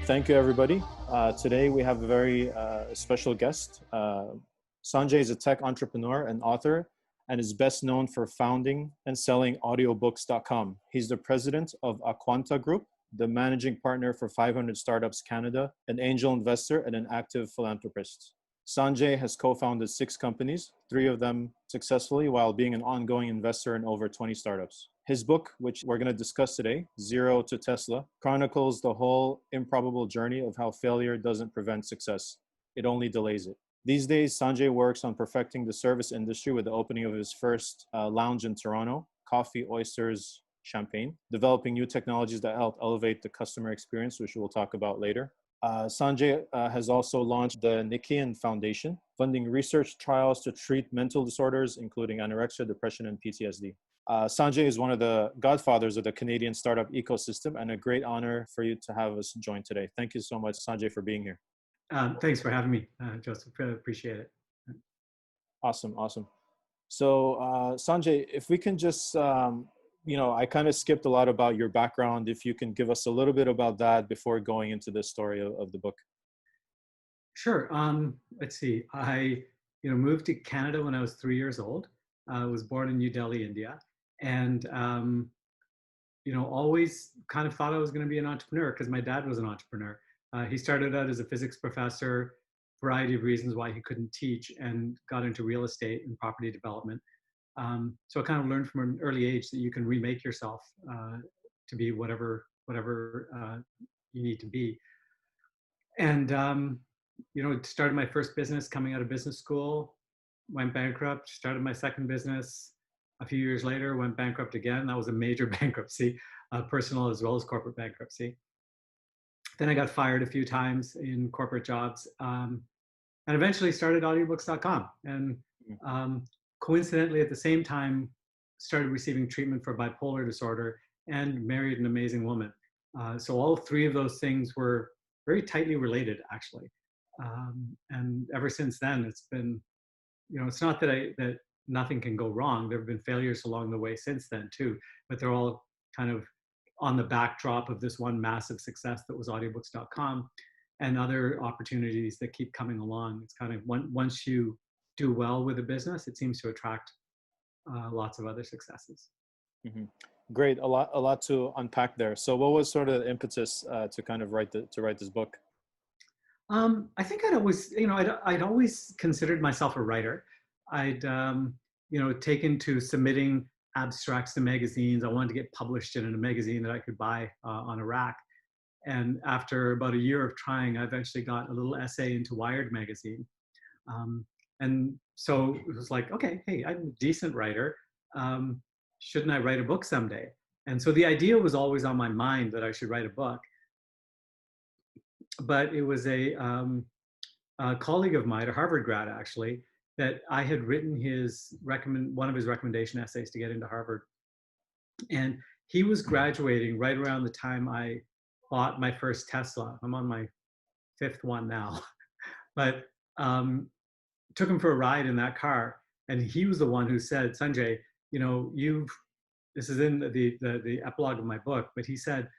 Thank you, everybody. Today we have a very special guest. Sanjay is a tech entrepreneur and author and is best known for founding and selling Audiobooks.com. He's the president of Aquanta Group, the managing partner for 500 Startups Canada, an angel investor, and an active philanthropist. Sanjay has co-founded 6 companies, 3 of them successfully, while being an ongoing investor in over 20 startups. His book, which we're going to discuss today, Zero to Tesla, chronicles the whole improbable journey of how failure doesn't prevent success. It only delays it. These days, Sanjay works on perfecting the service industry with the opening of his first lounge in Toronto, Coffee, Oysters, Champagne, developing new technologies that help elevate the customer experience, which we'll talk about later. Sanjay has also launched the Nikean Foundation, funding research trials to treat mental disorders, including anorexia, depression, and PTSD. Sanjay is one of the godfathers of the Canadian startup ecosystem, and a great honor for you to have us join today. Thank you so much, Sanjay, for being here. Thanks for having me, Joseph. Appreciate it. Awesome. So, Sanjay, if we can just, I kind of skipped a lot about your background. If you can give us a little bit about that before going into the story of the book. Sure. Let's see. I, moved to Canada when I was 3 years old. I was born in New Delhi, India, and always kind of thought I was going to be an entrepreneur because my dad was an entrepreneur. He started out as a physics professor, variety of reasons why he couldn't teach, and got into real estate and property development. So I kind of learned from an early age that you can remake yourself to be whatever you need to be. And started my first business coming out of business school, went bankrupt, started my second business. A few years later, went bankrupt again. That was a major bankruptcy, personal as well as corporate bankruptcy. Then I got fired a few times in corporate jobs, and eventually started Audiobooks.com. And coincidentally, at the same time, started receiving treatment for bipolar disorder and married an amazing woman. So all 3 of those things were very tightly related, actually. And ever since then, it's been, it's not that nothing can go wrong. There have been failures along the way since then too, but they're all kind of on the backdrop of this one massive success that was Audiobooks.com and other opportunities that keep coming along. It's kind of once you do well with a business, it seems to attract lots of other successes. Mm-hmm. Great, a lot to unpack there. So, what was sort of the impetus to kind of write this book? I think I'd always considered myself a writer. I'd taken to submitting abstracts to magazines. I wanted to get published in a magazine that I could buy on a rack. And after about a year of trying, I eventually got a little essay into Wired magazine. And so it was like, okay, hey, I'm a decent writer. Shouldn't I write a book someday? And so the idea was always on my mind that I should write a book. But it was a colleague of mine, a Harvard grad actually, that I had written one of his recommendation essays to get into Harvard. And he was graduating right around the time I bought my first Tesla. I'm on my 5th one now. But took him for a ride in that car. And he was the one who said, Sanjay, this is in the epilogue of my book, but he said,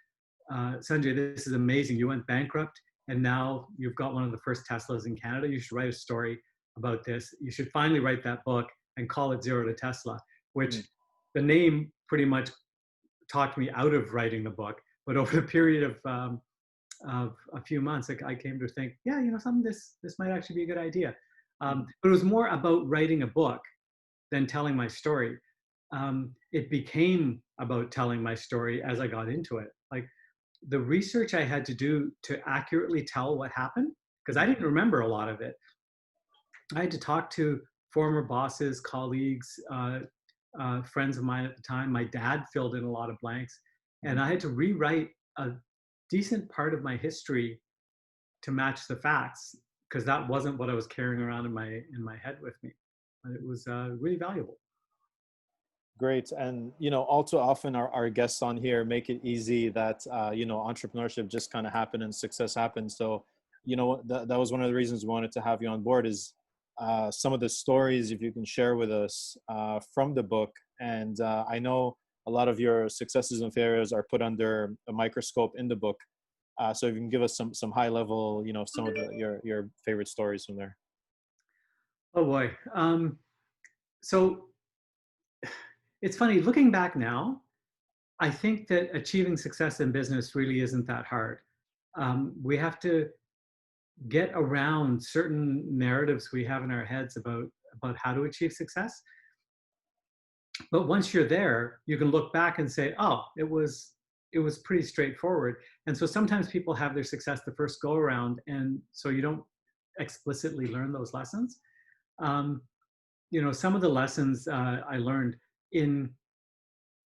Sanjay, this is amazing. You went bankrupt and now you've got one of the first Teslas in Canada. You should write a story about this. You should finally write that book and call it Zero to Tesla, which the name pretty much talked me out of writing the book. But over the period of a few months, I came to think, yeah, this might actually be a good idea. But it was more about writing a book than telling my story. It became about telling my story as I got into it. Like the research I had to do to accurately tell what happened, because I didn't remember a lot of it. I had to talk to former bosses, colleagues, friends of mine at the time. My dad filled in a lot of blanks, and I had to rewrite a decent part of my history to match the facts, because that wasn't what I was carrying around in my head with me. But it was really valuable. Great. And, all too often our guests on here make it easy that, entrepreneurship just kind of happened and success happened. So, that was one of the reasons we wanted to have you on board is some of the stories, if you can share with us from the book, And I know a lot of your successes and failures are put under a microscope in the book. So if you can give us some high level, some of your favorite stories from there. Oh boy. So it's funny looking back now. I think that achieving success in business really isn't that hard. We have to get around certain narratives we have in our heads about how to achieve success. But once you're there, you can look back and say, "Oh, it was pretty straightforward." And so sometimes people have their success the first go around, and so you don't explicitly learn those lessons. Um, some of the lessons I learned in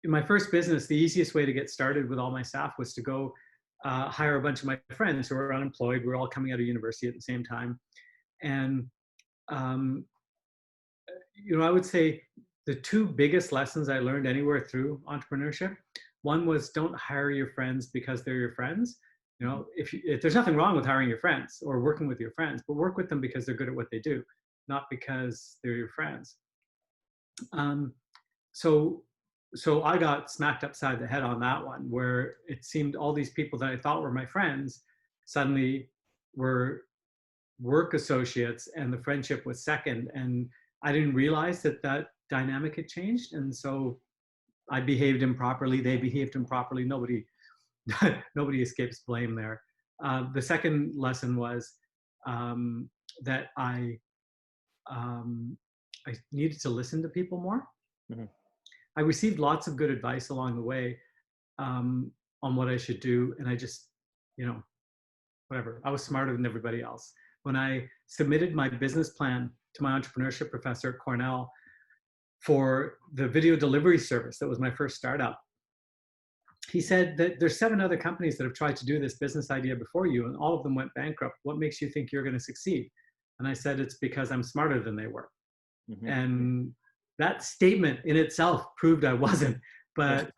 my first business, the easiest way to get started with all my staff was to go hire a bunch of my friends who were unemployed. We were all coming out of university at the same time. And, um, I would say the two biggest lessons I learned anywhere through entrepreneurship, one was don't hire your friends because they're your friends. If there's nothing wrong with hiring your friends or working with your friends, but work with them because they're good at what they do, not because they're your friends. Um, so so I got smacked upside the head on that one, where it seemed all these people that I thought were my friends suddenly were work associates, and the friendship was second. And I didn't realize that dynamic had changed. And so I behaved improperly. They behaved improperly. Nobody, nobody escapes blame there. The second lesson was that I needed to listen to people more. Mm-hmm. I received lots of good advice along the way on what I should do. And I just, whatever, I was smarter than everybody else. When I submitted my business plan to my entrepreneurship professor at Cornell for the video delivery service, that was my first startup, he said that there's 7 other companies that have tried to do this business idea before you, and all of them went bankrupt. What makes you think you're going to succeed? And I said, it's because I'm smarter than they were. Mm-hmm. And that statement in itself proved I wasn't, but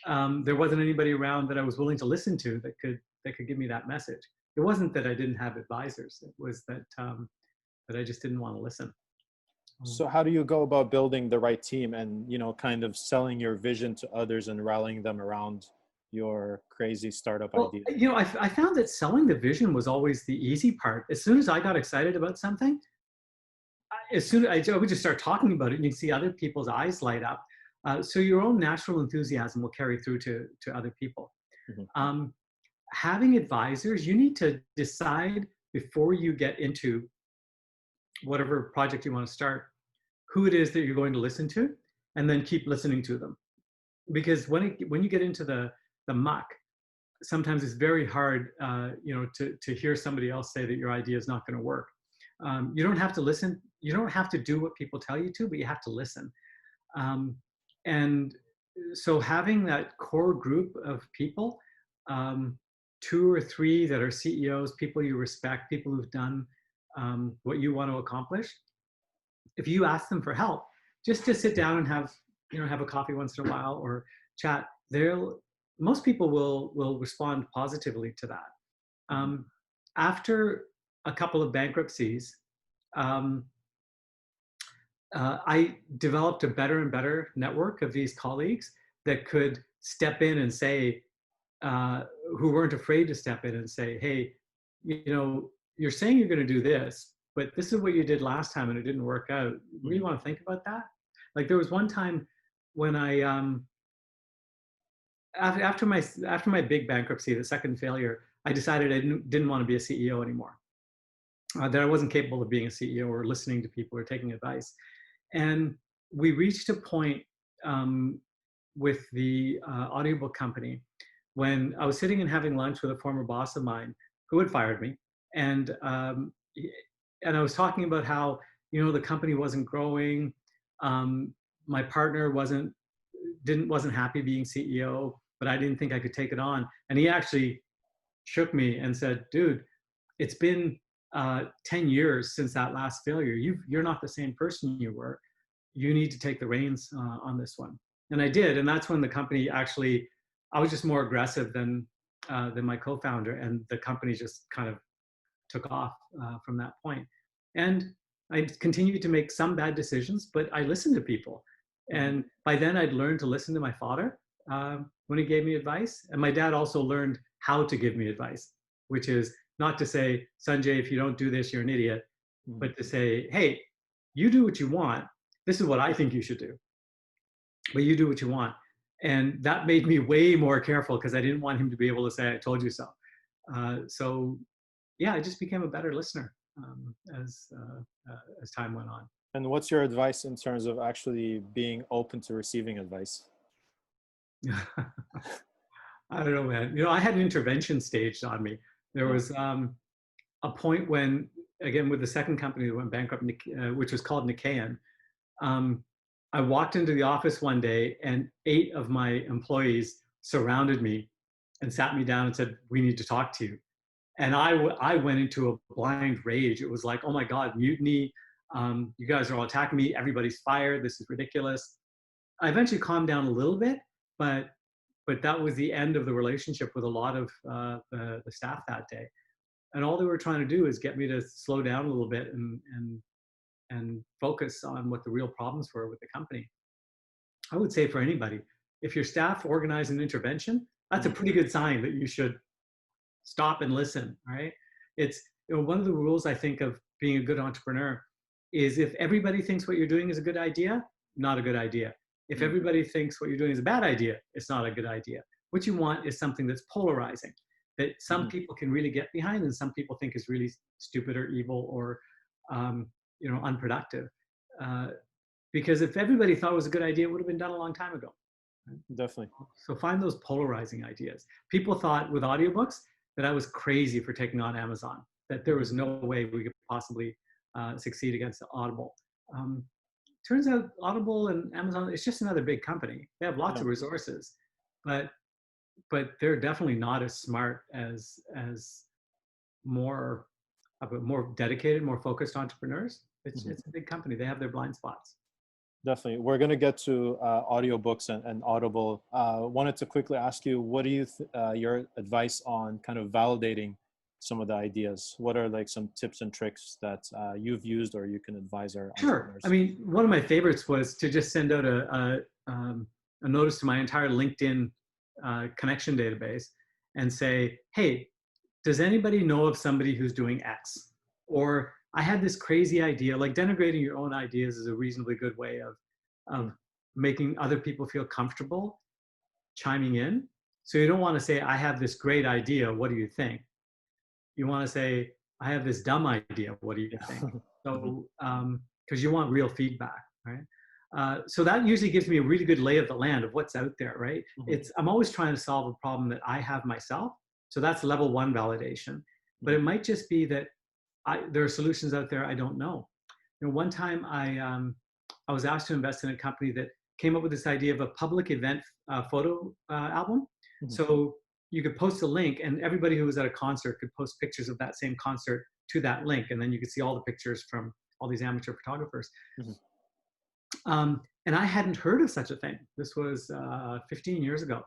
there wasn't anybody around that I was willing to listen to that could give me that message. It wasn't that I didn't have advisors. It was that I just didn't want to listen. So how do you go about building the right team and, kind of selling your vision to others and rallying them around your crazy startup idea? I found that selling the vision was always the easy part. As soon as I got excited about something, I would just start talking about it, and you can see other people's eyes light up. So your own natural enthusiasm will carry through to other people. Mm-hmm. Having advisors, you need to decide before you get into whatever project you want to start, who it is that you're going to listen to, and then keep listening to them. Because when you get into the muck, sometimes it's very hard, to hear somebody else say that your idea is not going to work. You don't have to listen. You don't have to do what people tell you to, but you have to listen. And so having that core group of people, 2 or 3 that are CEOs, people you respect, people who've done what you want to accomplish. If you ask them for help, just to sit down and have a coffee once in a while or chat, most people will respond positively to that. After a couple of bankruptcies, I developed a better and better network of these colleagues that could step in and say, who weren't afraid to step in and say, hey, you're saying you're going to do this, but this is what you did last time and it didn't work out. What do you want to think about that? Like there was one time when I, after my big bankruptcy, the second failure, I decided I didn't want to be a CEO anymore. That I wasn't capable of being a CEO or listening to people or taking advice. And we reached a point with the audiobook company when I was sitting and having lunch with a former boss of mine who had fired me. And I was talking about how, the company wasn't growing. My partner wasn't happy being CEO, but I didn't think I could take it on. And he actually shook me and said, dude, it's been 10 years since that last failure. You're not the same person you were. You need to take the reins on this one. And I did. And that's when the company actually, I was just more aggressive than my co-founder, and the company just kind of took off from that point. And I continued to make some bad decisions, but I listened to people. And by then I'd learned to listen to my father when he gave me advice. And my dad also learned how to give me advice, which is not to say, Sanjay, if you don't do this, you're an idiot, but to say, hey, you do what you want. This is what I think you should do, but you do what you want. And that made me way more careful because I didn't want him to be able to say, I told you so. So yeah, I just became a better listener as time went on. And what's your advice in terms of actually being open to receiving advice? I don't know, man. I had an intervention staged on me. There was a point when, again, with the second company that went bankrupt, which was called Nikean, I walked into the office one day and 8 of my employees surrounded me and sat me down and said, we need to talk to you. And I went into a blind rage. It was like, oh my God, mutiny. You guys are all attacking me. Everybody's fired. This is ridiculous. I eventually calmed down a little bit, but that was the end of the relationship with a lot of the staff that day. And all they were trying to do is get me to slow down a little bit and focus on what the real problems were with the company. I would say for anybody, if your staff organize an intervention, that's a pretty good sign that you should stop and listen, right? It's one of the rules I think of being a good entrepreneur is if everybody thinks what you're doing is a good idea, not a good idea. If everybody thinks what you're doing is a bad idea, it's not a good idea. What you want is something that's polarizing, that some people can really get behind and some people think is really stupid or evil or unproductive. Because if everybody thought it was a good idea, it would have been done a long time ago. Right? Definitely. So find those polarizing ideas. People thought with audiobooks that I was crazy for taking on Amazon, that there was no way we could possibly succeed against Audible. Turns out Audible and Amazon, it's just another big company. They have lots of resources, but they're definitely not as smart as more dedicated, more focused entrepreneurs. It's a big company. They have their blind spots. Definitely. We're going to get to audiobooks and Audible. Wanted to quickly ask you, what do you your advice on kind of validating some of the ideas? What are like some tips and tricks that you've used or you can advise our entrepreneurs? I mean, one of my favorites was to just send out a notice to my entire LinkedIn connection database and say, hey, does anybody know of somebody who's doing X? Or I had this crazy idea. Like denigrating your own ideas is a reasonably good way of making other people feel comfortable chiming in. So you don't want to say, I have this great idea. What do you think? You want to say, I have this dumb idea. What do you think? So, because you want real feedback, right? So that usually gives me a really good lay of the land of what's out there, right? I'm always trying to solve a problem that I have myself. So that's level 1 validation. But it might just be that there are solutions out there I don't know. One time I was asked to invest in a company that came up with this idea of a public event photo album. So you could post a link and everybody who was at a concert could post pictures of that same concert to that link. And then you could see all the pictures from all these amateur photographers. And I hadn't heard of such a thing. This was 15 years ago.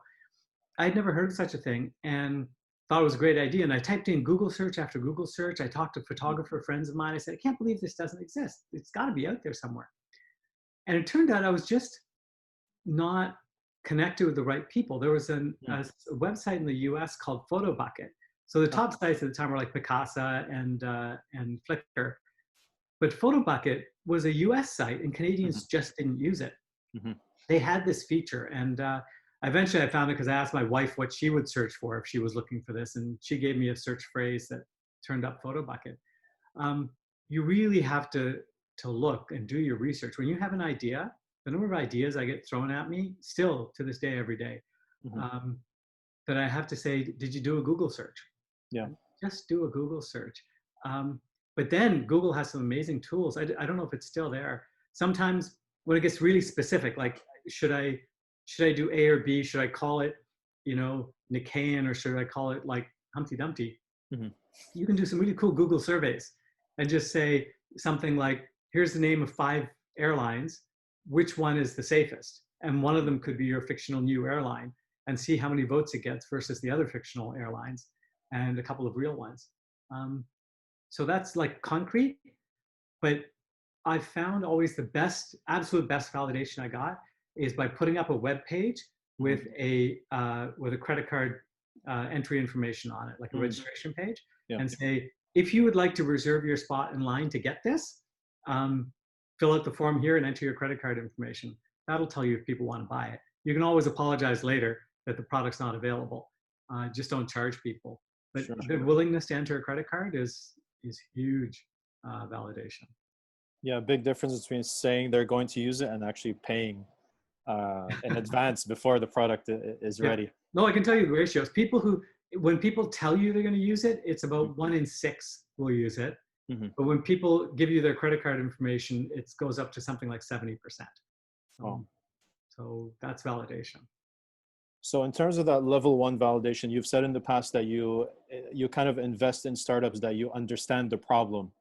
I had never heard of such a thing and thought it was a great idea. And I typed in Google search after Google search. I talked to photographer friends of mine. I said, I can't believe this doesn't exist. It's got to be out there somewhere. And it turned out I was just not connected with the right people. There was a website in the US called PhotoBucket. So the top sites at the time were like Picasa and Flickr. But PhotoBucket was a US site and Canadians just didn't use it. They had this feature and eventually I found it because I asked my wife what she would search for if she was looking for this. And she gave me a search phrase that turned up PhotoBucket. You really have to look and do your research. When you have an idea, the number of ideas I get thrown at me still to this day, every day, that I have to say, did you do a Google search? Yeah. Just do a Google search. But then Google has some amazing tools. I don't know if it's still there. Sometimes when it gets really specific, like should I do A or B? Should I call it, Nikean, or should I call it like Humpty Dumpty? You can do some really cool Google surveys and just say something like, here's the name of 5 airlines. Which one is the safest? And one of them could be your fictional new airline and see how many votes it gets versus the other fictional airlines and a couple of real ones. So that's like concrete, but I found always the best, absolute best validation I got is by putting up a web page with a credit card entry information on it, like a registration page, Yeah. and say, if you would like to reserve your spot in line to get this, fill out the form here and enter your credit card information. That'll tell you if people want to buy it. You can always apologize later that the product's not available. Just don't charge people. But Sure. the willingness to enter a credit card is huge validation. Yeah, big difference between saying they're going to use it and actually paying in advance before the product is Yeah. ready. No, I can tell you the ratios. When people tell you they're going to use it, it's about 1 in 6 will use it. Mm-hmm. But when people give you their credit card information, it goes up to something like 70%. Oh. So that's validation. So in terms of that level 1 validation, you've said in the past that you kind of invest in startups that you understand the problem.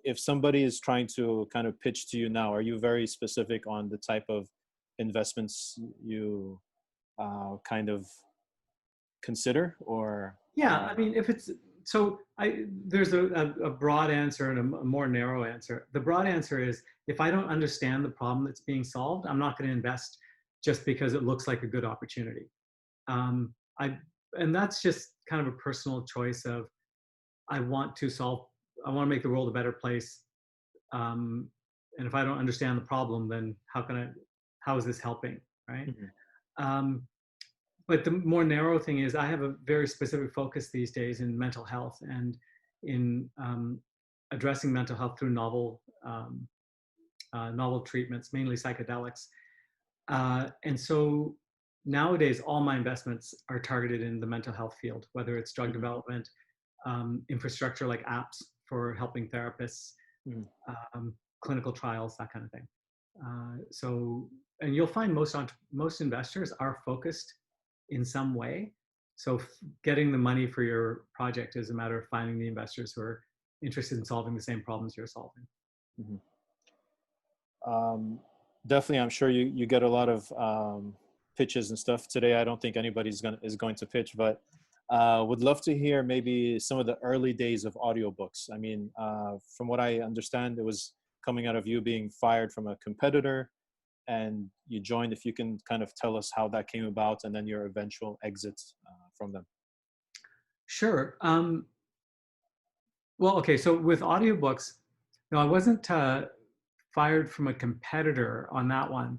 If somebody is trying to kind of pitch to you now, are you very specific on the type of investments you kind of consider, or? Yeah, I mean, if it's so, there's a broad answer and a more narrow answer. The broad answer is, if I don't understand the problem that's being solved, I'm not going to invest just because it looks like a good opportunity. And that's just kind of a personal choice of, I want to make the world a better place. And if I don't understand the problem, then how is this helping, right? But the more narrow thing is, I have a very specific focus these days in mental health and in addressing mental health through novel treatments, mainly psychedelics. And so nowadays, all my investments are targeted in the mental health field, whether it's drug development, infrastructure like apps for helping therapists, clinical trials, that kind of thing. And you'll find most investors are focused in some way. So getting the money for your project is a matter of finding the investors who are interested in solving the same problems you're solving. Definitely, I'm sure you get a lot of pitches and stuff. Today, I don't think anybody's is going to pitch, but would love to hear maybe some of the early days of audiobooks. I mean, from what I understand, it was coming out of you being fired from a competitor, and you joined. If you can kind of tell us how that came about, and then your eventual exits from them. Sure. Well, okay. So with audiobooks, no, I wasn't fired from a competitor on that one.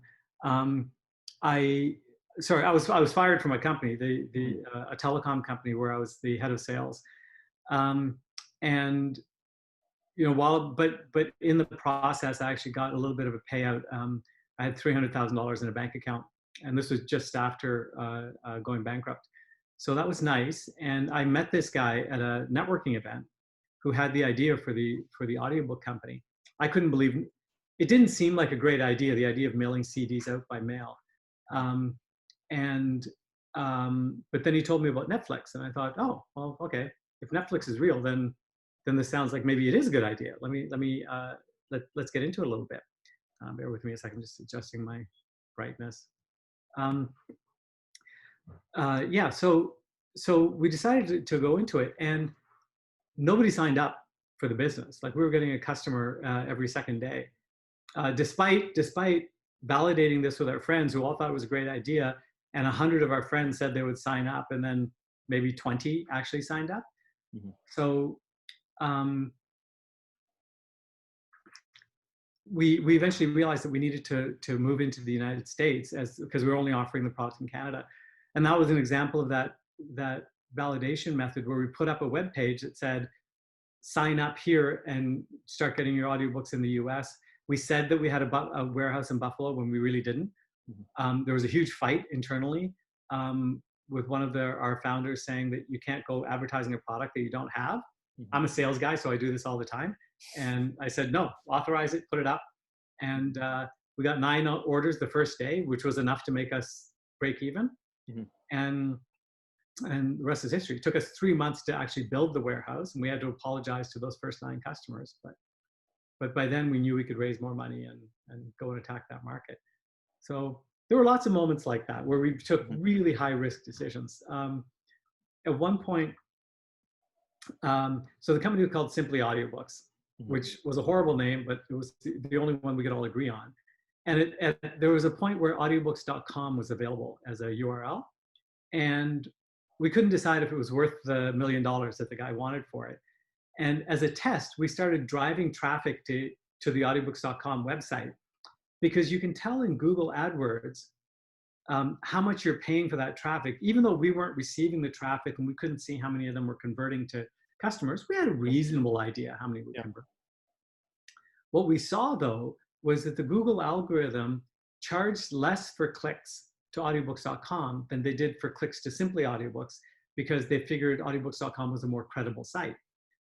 I was fired from a company, a telecom company where I was the head of sales, and but in the process, I actually got a little bit of a payout. I had $300,000 in a bank account, and this was just after going bankrupt. So that was nice. And I met this guy at a networking event who had the idea for the audiobook company. I couldn't believe it. It didn't seem like a great idea, the idea of mailing CDs out by mail. But then he told me about Netflix, and I thought, oh, well, okay. If Netflix is real, then this sounds like maybe it is a good idea. Let's get into it a little bit. Bear with me a second, just adjusting my brightness. So we decided to go into it, and nobody signed up for the business. Like, we were getting a customer every second day, despite validating this with our friends who all thought it was a great idea. And 100 of our friends said they would sign up, and then maybe 20 actually signed up. So we eventually realized that we needed to move into the United States, because we were only offering the product in Canada. And that was an example of that validation method, where we put up a web page that said, sign up here and start getting your audiobooks in the US. We said that we had a warehouse in Buffalo when we really didn't. There was a huge fight internally with one of our founders saying that you can't go advertising a product that you don't have. I'm a sales guy, so I do this all the time. And I said, no, authorize it, put it up. And we got 9 orders the first day, which was enough to make us break even. And the rest is history. It took us 3 months to actually build the warehouse, and we had to apologize to those first 9 customers. But by then we knew we could raise more money and go and attack that market. So there were lots of moments like that where we took really high risk decisions. At one point, so the company was called Simply Audiobooks. Mhm. which was a horrible name, but it was the only one we could all agree on. And there was a point where audiobooks.com was available as a URL, and we couldn't decide if it was worth the $1 million that the guy wanted for it. And as a test, we started driving traffic to the audiobooks.com website, because you can tell in Google AdWords how much you're paying for that traffic. Even though we weren't receiving the traffic and we couldn't see how many of them were converting to customers, we had a reasonable idea how many would Yeah. convert. What we saw, though, was that the Google algorithm charged less for clicks to audiobooks.com than they did for clicks to simply audiobooks, because they figured audiobooks.com was a more credible site.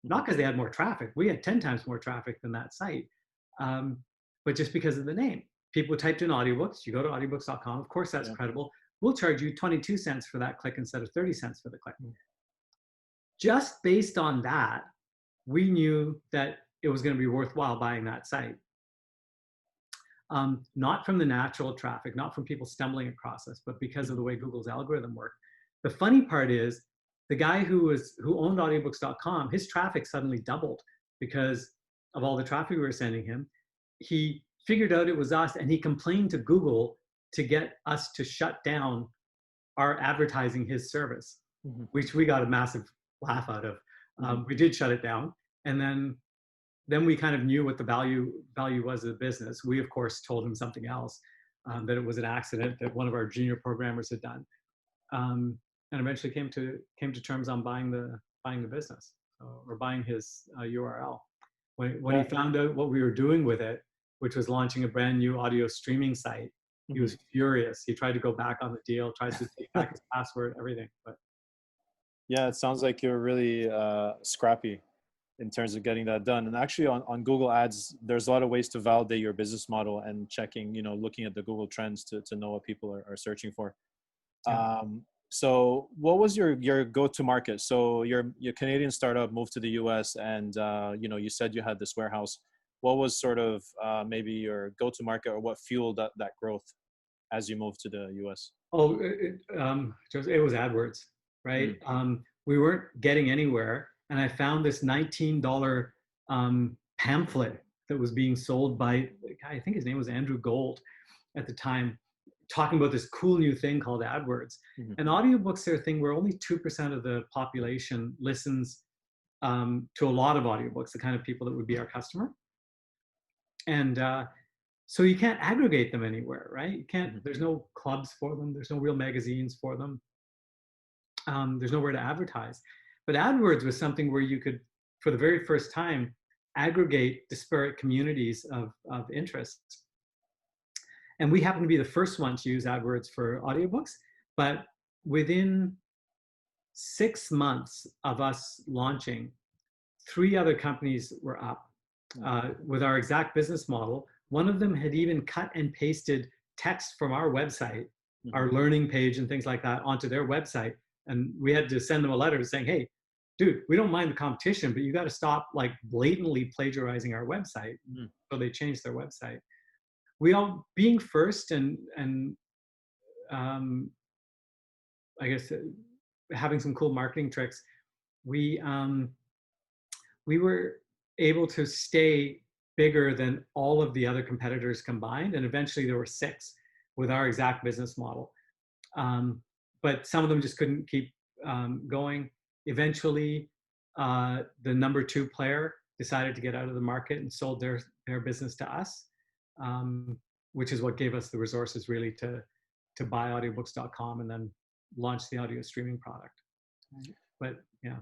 Not because they had more traffic. We had 10 times more traffic than that site, but just because of the name. People typed in audiobooks. You go to audiobooks.com. Of course, that's Yeah. credible. We'll charge you 22 cents for that click instead of 30 cents for the click. Mm. Just based on that, we knew that it was going to be worthwhile buying that site. Not from the natural traffic, not from people stumbling across us, but because of the way Google's algorithm worked. The funny part is, the guy who owned audiobooks.com, his traffic suddenly doubled because of all the traffic we were sending him. He figured out it was us, and he complained to Google to get us to shut down our advertising his service, Mhm. which we got a massive laugh out of. We did shut it down, and then we kind of knew what the value was of the business. We, of course, told him something else, that it was an accident that one of our junior programmers had done, and eventually came to terms on buying the business, or buying his URL. When he found out what we were doing with it, which was launching a brand new audio streaming site, he was furious. He tried to go back on the deal, tried to take back his password, everything. But Yeah, it sounds like you're really scrappy in terms of getting that done. And actually on Google Ads, there's a lot of ways to validate your business model and checking, looking at the Google trends to know what people are searching for. yeah. So what was your go-to market? So your Canadian startup moved to the US, and you said you had this warehouse. What was sort of maybe your go-to market, or what fueled that growth as you moved to the US? Oh, it was AdWords, right? We weren't getting anywhere, and I found this $19 pamphlet that was being sold by, I think his name was Andrew Gold at the time, talking about this cool new thing called AdWords. Mhm. And audiobooks are a thing where only 2% of the population listens to a lot of audiobooks, the kind of people that would be our customer. And so you can't aggregate them anywhere, right? You can't. There's no clubs for them. There's no real magazines for them. There's nowhere to advertise. But AdWords was something where you could, for the very first time, aggregate disparate communities of interests. And we happened to be the first one to use AdWords for audiobooks. But within 6 months of us launching, 3 other companies were up with our exact business model. One of them had even cut and pasted text from our website, our learning page and things like that, onto their website. And we had to send them a letter saying, hey, dude, we don't mind the competition, but you got to stop like blatantly plagiarizing our website. So they changed their website. We all, being first and I guess having some cool marketing tricks, we were able to stay bigger than all of the other competitors combined. And eventually there were 6 with our exact business model. But some of them just couldn't keep going. Eventually, the number 2 player decided to get out of the market and sold their business to us, which is what gave us the resources really to buy audiobooks.com and then launch the audio streaming product. But yeah.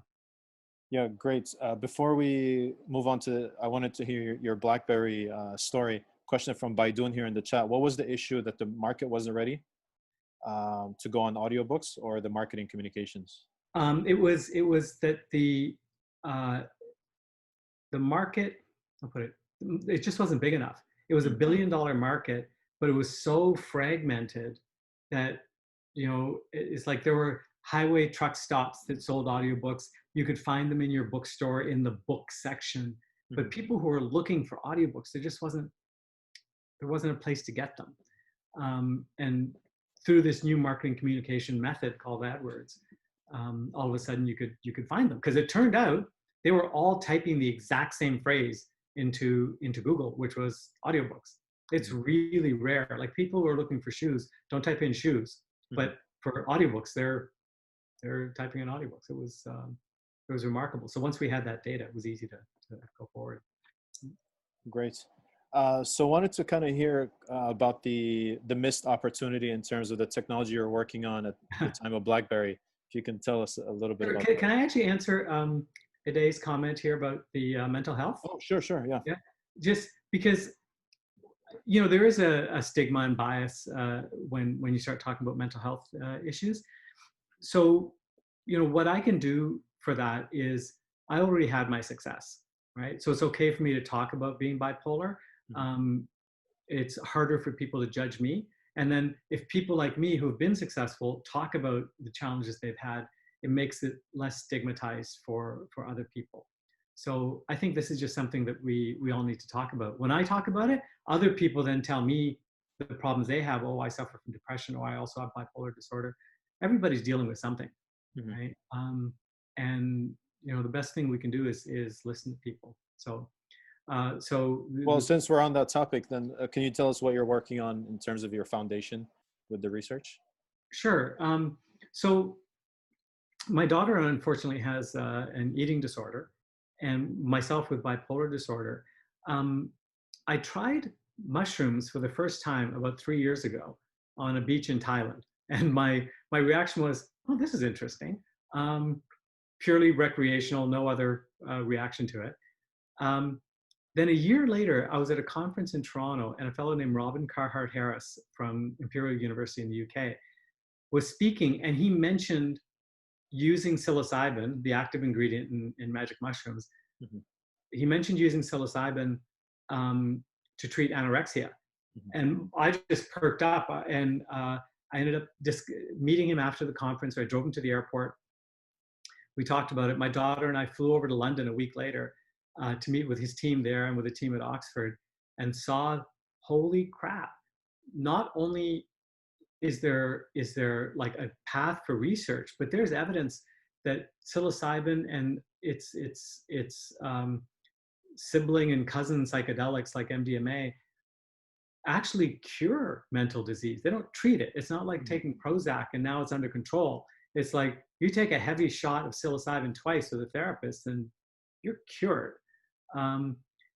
Yeah, great. Before we move on I wanted to hear your BlackBerry story. Question from Baidun here in the chat. What was the issue, that the market wasn't ready to go on audiobooks, or the marketing communications? It was that the market, I'll put it just wasn't big enough. It was $1 billion market, but it was so fragmented that, it's like there were highway truck stops that sold audiobooks. You could find them in your bookstore in the book section, but people who were looking for audiobooks, there wasn't a place to get them. And through this new marketing communication method called AdWords, all of a sudden you could find them, because it turned out they were all typing the exact same phrase into Google, which was audiobooks. It's really rare. Like people who are looking for shoes don't type in shoes, but for audiobooks, they're typing in audiobooks. It was remarkable. So once we had that data, it was easy to go forward. Great. So wanted to kind of hear about the missed opportunity in terms of the technology you're working on at the time of BlackBerry. If you can tell us a little bit about that. Can I actually answer Aday's comment here about the mental health? Oh, sure, yeah. Yeah, just because there is a stigma and bias when you start talking about mental health issues. So what I can do for that is I already had my success, right? So it's okay for me to talk about being bipolar. It's harder for people to judge me. And then if people like me who have been successful talk about the challenges they've had, it makes it less stigmatized for other people. So I think this is just something that we all need to talk about. When I talk about it, other people then tell me the problems they have. Oh, I suffer from depression, or I also have bipolar disorder. Everybody's dealing with something, right? And the best thing we can do is listen to people. Well, since we're on that topic, then can you tell us what you're working on in terms of your foundation with the research? Sure. So my daughter, unfortunately, has an eating disorder, and myself with bipolar disorder. I tried mushrooms for the first time about 3 years ago on a beach in Thailand, and my reaction was, "Oh, this is interesting." Purely recreational, no other reaction to it. Then a year later, I was at a conference in Toronto, and a fellow named Robin Carhart Harris from Imperial University in the UK was speaking, and he mentioned using psilocybin, the active ingredient in magic mushrooms. He mentioned using psilocybin to treat anorexia. And I just perked up, and I ended up just meeting him after the conference. I drove him to the airport. We talked about it. My daughter and I flew over to London a week later to meet with his team there and with a team at Oxford, and saw, holy crap, not only is there like a path for research, but there's evidence that psilocybin and its sibling and cousin psychedelics like MDMA actually cure mental disease. They don't treat it. It's not like taking Prozac and now it's under control. It's like you take a heavy shot of psilocybin twice with a therapist and you're cured.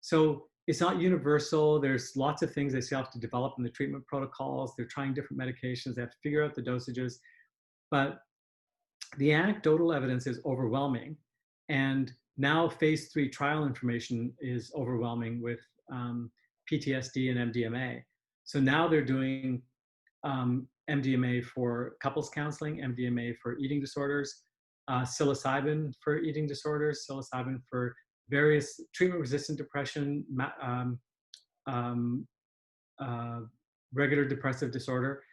So it's not universal. There's lots of things they still have to develop in the treatment protocols. They're trying different medications. They have to figure out the dosages. But the anecdotal evidence is overwhelming. And now phase 3 trial information is overwhelming with PTSD and MDMA. So now they're doing MDMA for couples counseling, MDMA for eating disorders, psilocybin for eating disorders, psilocybin for various treatment-resistant depression, regular depressive disorder,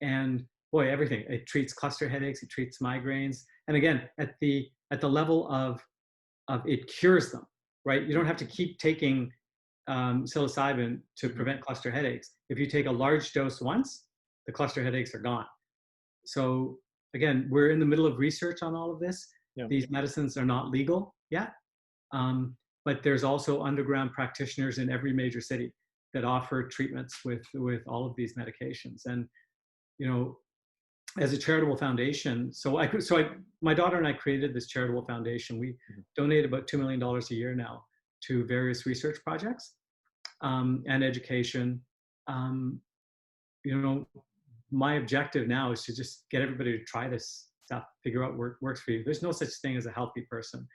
and boy, everything. It treats cluster headaches, it treats migraines, and again, at the level of it cures them, right? You don't have to keep taking psilocybin to prevent cluster headaches. If you take a large dose once, the cluster headaches are gone. So again, we're in the middle of research on all of this. Yeah. These medicines are not legal yet. But there's also underground practitioners in every major city that offer treatments with all of these medications. And, as a charitable foundation, my daughter and I created this charitable foundation. We donate about $2 million a year now to various research projects and education. My objective now is to just get everybody to try this stuff, figure out what works for you. There's no such thing as a healthy person.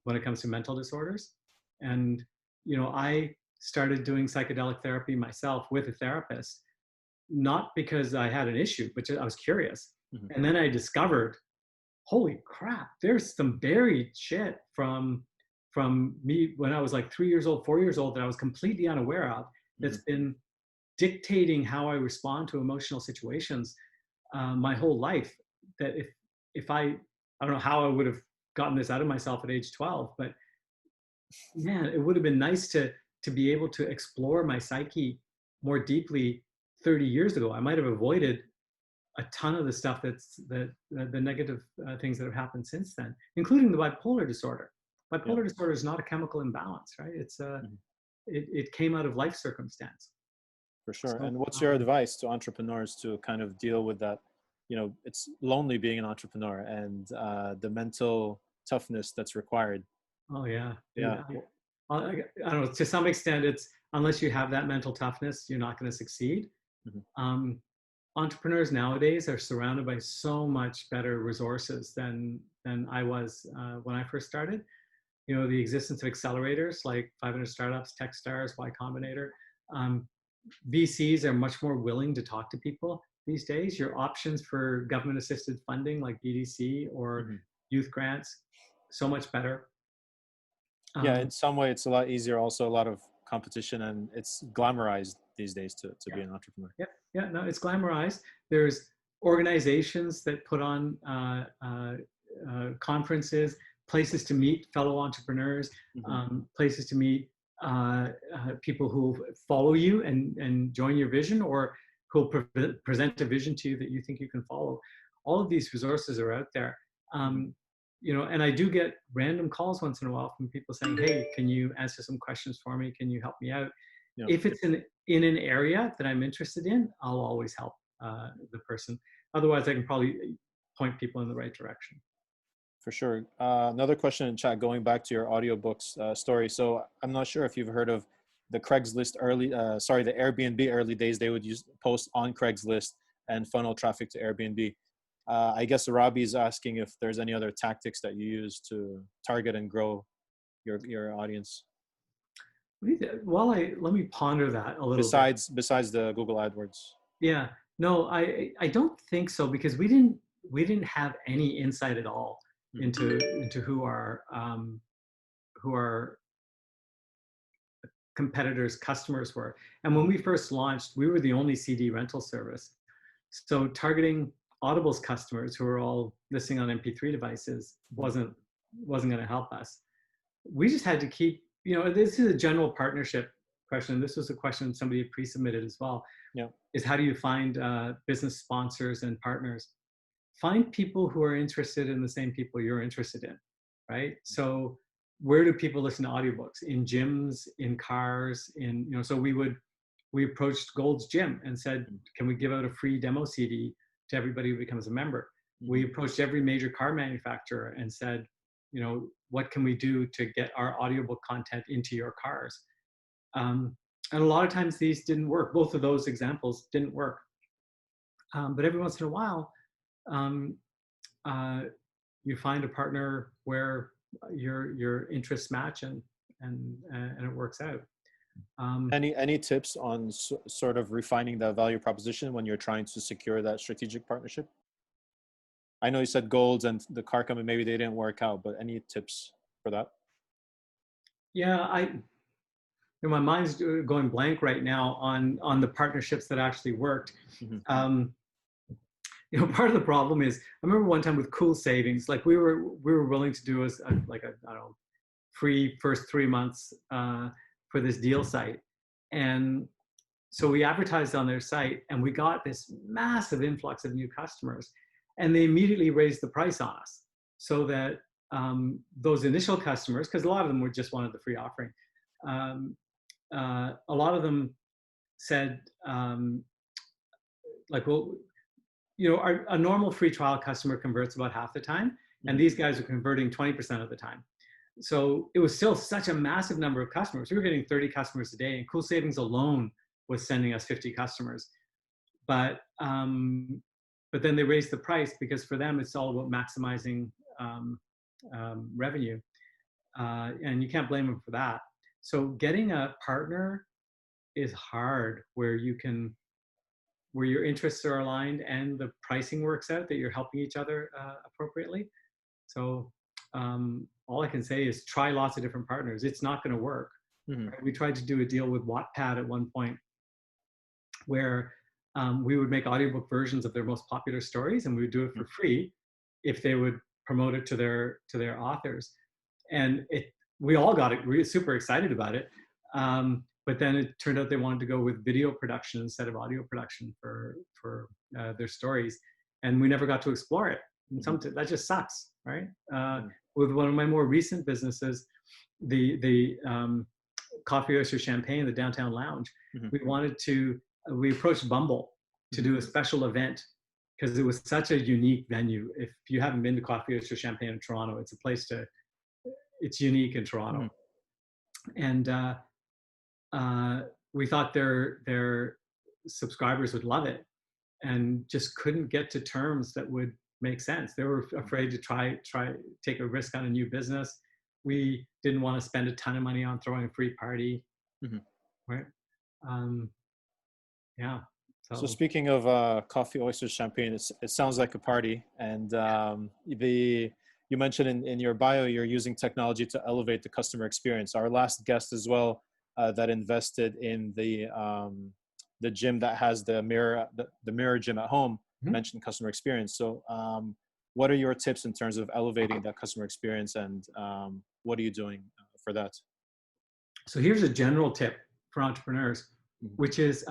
When it comes to mental disorders. And, I started doing psychedelic therapy myself with a therapist, not because I had an issue, but just, I was curious. And then I discovered, holy crap, there's some buried shit from me when I was like 3 years old, 4 years old that I was completely unaware of, that's been dictating how I respond to emotional situations my whole life. That if I don't know how I would have gotten this out of myself at age 12, but man, it would have been nice to be able to explore my psyche more deeply 30 years ago. I might have avoided a ton of the stuff the negative things that have happened since then, including the bipolar disorder. Yeah. Bipolar disorder is not a chemical imbalance, right? Mhm. It came out of life circumstance. For sure. So And what's your advice to entrepreneurs to kind of deal with that? You know, it's lonely being an entrepreneur, and the mental toughness that's required. oh yeah, Yeah. I don't know. To some extent, it's unless you have that mental toughness, you're not going to succeed. Mhm. Um, Entrepreneurs nowadays are surrounded by so much better resources than I was when I first started. You know, the existence of accelerators like 500 Startups, Techstars, Y Combinator. Um, VCs are much more willing to talk to people these days. Your options for government-assisted funding like BDC or Mhm. youth grants, so much better. Yeah, in Um, some way it's a lot easier, also a lot of competition, and it's glamorized these days to yeah, be an entrepreneur. yeah, yeah. No, it's glamorized. There's organizations that put on conferences, places to meet fellow entrepreneurs, Hmm. places to meet people who follow you and join your vision, or who'll present a vision to you that you think you can follow. All of these resources are out there. Hmm. You know, and I do get random calls once in a while from people saying, "Hey, can you answer some questions for me? Can you help me out?" Yeah, If it's in an area that I'm interested in, I'll always help the person. Otherwise, I can probably point people in the right direction. for sure. Another question in chat, going back to your audiobooks story. So I'm not sure if you've heard of the Craigslist the Airbnb early days. They would use post on Craigslist and funnel traffic to Airbnb. I guess Robbie's asking if there's any other tactics that you use to target and grow your audience Let me ponder that a little bit. besides the Google AdWords. Yeah, no, I don't think so, because we didn't have any insight at all Hmm. into who our competitors' customers were. And when we first launched, we were the only CD rental service. So targeting Audible's customers, who are all listening on MP3 devices, Hmm. wasn't going to help us. We just had to keep, you know, this is a general partnership question. This was a question somebody had pre-submitted as well, Yeah. is how do you find business sponsors and partners? Find people who are interested in the same people you're interested in, right? So where do people listen to audiobooks? In gyms, in cars, in, you know, so we approached Gold's Gym and said, can we give out a free demo CD to everybody who becomes a member? Hmm. We approached every major car manufacturer and said, you know, what can we do to get our audiobook content into your cars? And a lot of times these didn't work. Both of those examples didn't work. But every once in a while, um, uh, you find a partner where your interests match, and it works out. Any tips on sort of refining that value proposition when you're trying to secure that strategic partnership? I know you said Golds and the car company, maybe they didn't work out, but any tips for that? Yeah, my mind's going blank right now on the partnerships that actually worked. Hmm. Um, you know, part of the problem is, I remember one time with Cool Savings, like we were willing to do like a I don't know, free first 3 months for this deal site, and so we advertised on their site, and we got this massive influx of new customers, and they immediately raised the price on us, so that those initial customers, because a lot of them were just wanted the free offering, um, a lot of them said, like, well, you know, a normal free trial customer converts about half the time, and Hmm. these guys are converting 20% of the time. So it was still such a massive number of customers. We were getting 30 customers a day, and Cool Savings alone was sending us 50 customers. But then they raised the price, because for them it's all about maximizing um, revenue, and you can't blame them for that. So getting a partner is hard, where your interests are aligned and the pricing works out, that you're helping each other appropriately. So all I can say is try lots of different partners. It's not going to work. Hmm. Right? We tried to do a deal with Wattpad at one point, where we would make audiobook versions of their most popular stories, and we would do it for free if they would promote it to their authors. And we all got it super excited about it. But then it turned out they wanted to go with video production instead of audio production for their stories, and we never got to explore it. And Hmm. that just sucks, right? with one of my more recent businesses, the Coffee Oysters Champagne, the downtown lounge. Mm-hmm. We approached Bumble to do a special event because it was such a unique venue. If you haven't been to Coffee Oysters Champagne in Toronto, it's unique in Toronto. And we thought their subscribers would love it, and just couldn't get to terms that would make sense. They were afraid to take a risk on a new business. We didn't want to spend a ton of money on throwing a free party, right? Yeah. So speaking of Coffee Oysters Champagne, it sounds like a party. And you mentioned in your bio, you're using technology to elevate the customer experience. Our last guest as well that invested in the gym that has the mirror gym at home mentioned customer experience. So what are your tips in terms of elevating that customer experience, and what are you doing for that? So here's a general tip for entrepreneurs, which is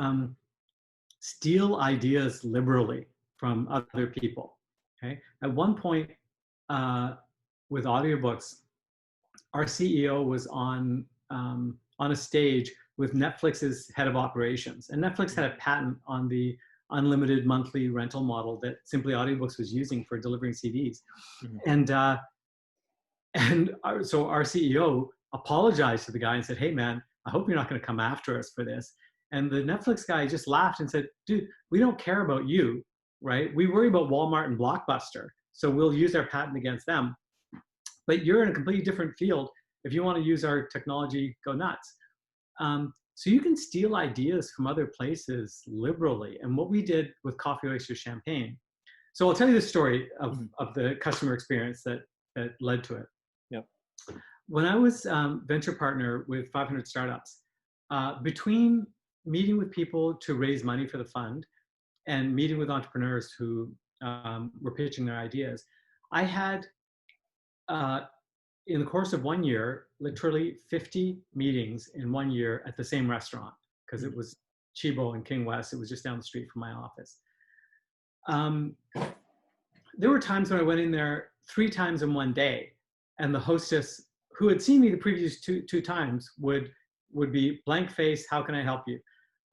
steal ideas liberally from other people. Okay. At one point with Audiobooks, our CEO was on a stage with Netflix's head of operations, and Netflix had a patent on the unlimited monthly rental model that Simply Audiobooks was using for delivering CDs. So our CEO apologized to the guy and said, "Hey man, I hope you're not going to come after us for this." And the Netflix guy just laughed and said, "Dude, we don't care about you, right? We worry about Walmart and Blockbuster. So we'll use our patent against them. But you're in a completely different field. If you want to use our technology, go nuts." So you can steal ideas from other places liberally. And what we did with Coffee Oysters Champagne. So I'll tell you the story of the customer experience that led to it. Yep. When I was venture partner with 500 startups, between meeting with people to raise money for the fund and meeting with entrepreneurs who were pitching their ideas, I had, in the course of 1 year, literally 50 meetings in 1 year at the same restaurant, because it was Chibo in King West. It was just down the street from my office. There were times when I went in there 3 times in one day, and the hostess, who had seen me the previous two times, would be blank face, "How can I help you?"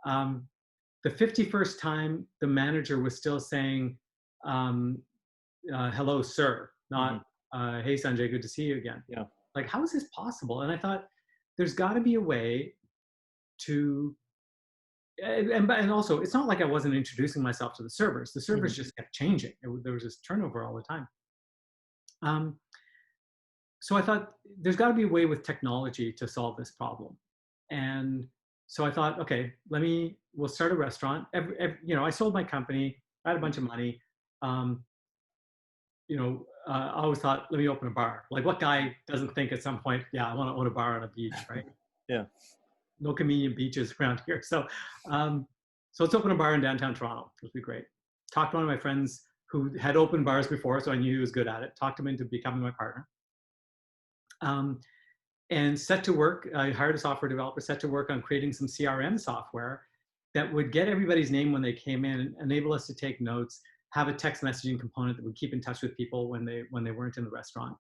The 51st time, the manager was still saying, "Hello, sir," not "Hey, Sanjay, good to see you again." Yeah. Like, how is this possible? And I thought, there's got to be a way to, and also, it's not like I wasn't introducing myself to the servers. The servers just kept changing. There was this turnover all the time. So I thought, there's got to be a way with technology to solve this problem. And so I thought, okay, we'll start a restaurant. I sold my company. I had a bunch of money. I always thought, let me open a bar. Like, what guy doesn't think at some point, yeah, I want to own a bar on a beach, right? Yeah. No convenient beaches around here. So let's open a bar in downtown Toronto. It'll be great. Talked to one of my friends who had opened bars before, so I knew he was good at it. Talked him into becoming my partner. And set to work, I hired a software developer, set to work on creating some CRM software that would get everybody's name when they came in, enable us to take notes, have a text messaging component that would keep in touch with people when they weren't in the restaurant.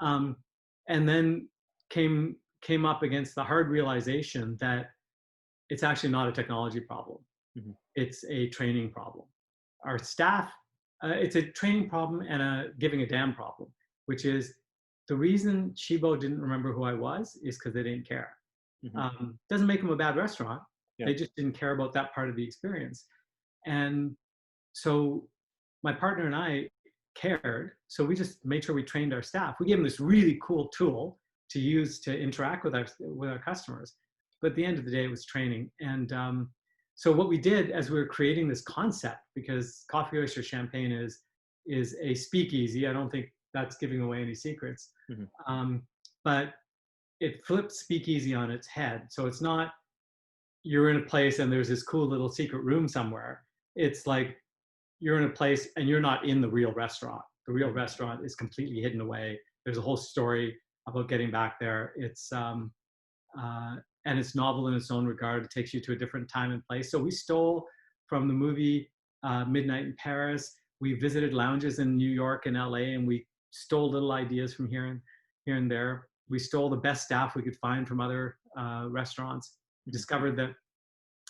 And then came up against the hard realization that it's actually not a technology problem. It's a training problem. Our staff, it's a training problem and a giving a damn problem, which is the reason Chibo didn't remember who I was is because they didn't care. Doesn't make them a bad restaurant. Yeah. They just didn't care about that part of the experience. And so my partner and I cared. So we just made sure we trained our staff. We gave them this really cool tool to use to interact with our customers. But at the end of the day, it was training. And so what we did as we were creating this concept, because Coffee Oysters Champagne is a speakeasy. I don't think that's giving away any secrets. But it flips speakeasy on its head. So it's not you're in a place and there's this cool little secret room somewhere. It's like you're in a place and you're not in the real restaurant. The real restaurant is completely hidden away. There's a whole story about getting back there. It's and it's novel in its own regard. It takes you to a different time and place. So we stole from the movie Midnight in Paris. We visited lounges in New York and LA, and we stole little ideas from here and there. We stole the best staff we could find from other restaurants. We discovered that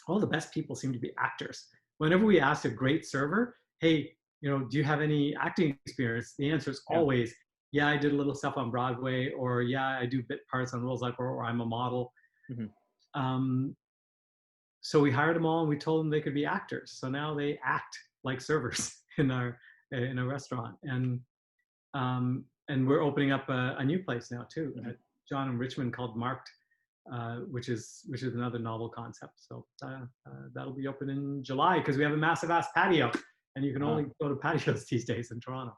all the best people seem to be actors. Whenever we ask a great server, hey, do you have any acting experience? The answer is always, yeah, I did a little stuff on Broadway, or yeah, I do bit parts on Rules Like, or I'm a model. So we hired them all and we told them they could be actors. So now they act like servers in a restaurant. And we're opening up a new place now too, at John in Richmond, called Marked, which is another novel concept. So that'll be open in July, because we have a massive ass patio, and you can only go to patios these days in Toronto.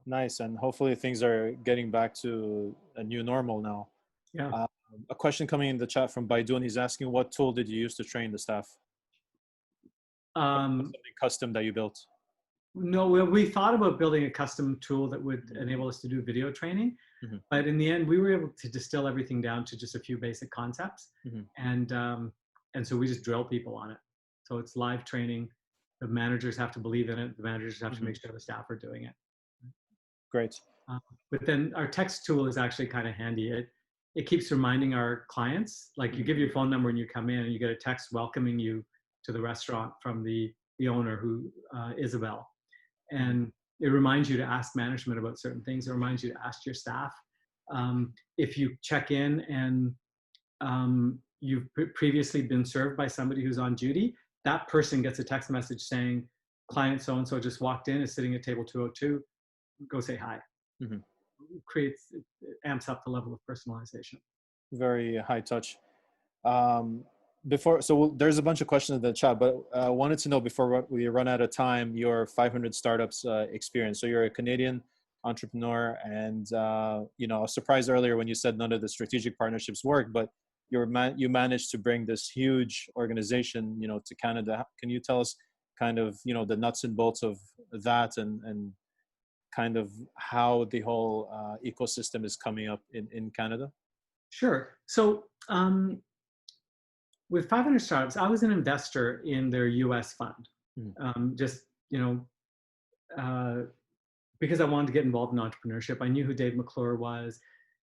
Nice, and hopefully things are getting back to a new normal now. Yeah. A question coming in the chat from Baidu, and he's asking, what tool did you use to train the staff? Something custom that you built? No, we thought about building a custom tool that would enable us to do video training. But in the end, we were able to distill everything down to just a few basic concepts. And so we just drill people on it. So it's live training. The managers have to believe in it. The managers have to make sure the staff are doing it. Great. But then our text tool is actually kind of handy. It keeps reminding our clients, like you give your phone number and you come in and you get a text welcoming you to the restaurant from the owner, who Isabel. And it reminds you to ask management about certain things. It reminds you to ask your staff. If you check in and you've previously been served by somebody who's on duty, that person gets a text message saying, client so-and-so just walked in, is sitting at table 202, go say hi. It amps up the level of personalization. Very high touch. There's a bunch of questions in the chat, but I wanted to know, before we run out of time, your 500 startups experience. So you're a Canadian entrepreneur, and I was surprised earlier when you said none of the strategic partnerships work, but you managed to bring this huge organization, to Canada. Can you tell us kind of, the nuts and bolts of that, and kind of how the whole ecosystem is coming up in Canada? Sure. So with 500 Startups, I was an investor in their US fund. Because I wanted to get involved in entrepreneurship. I knew who Dave McClure was,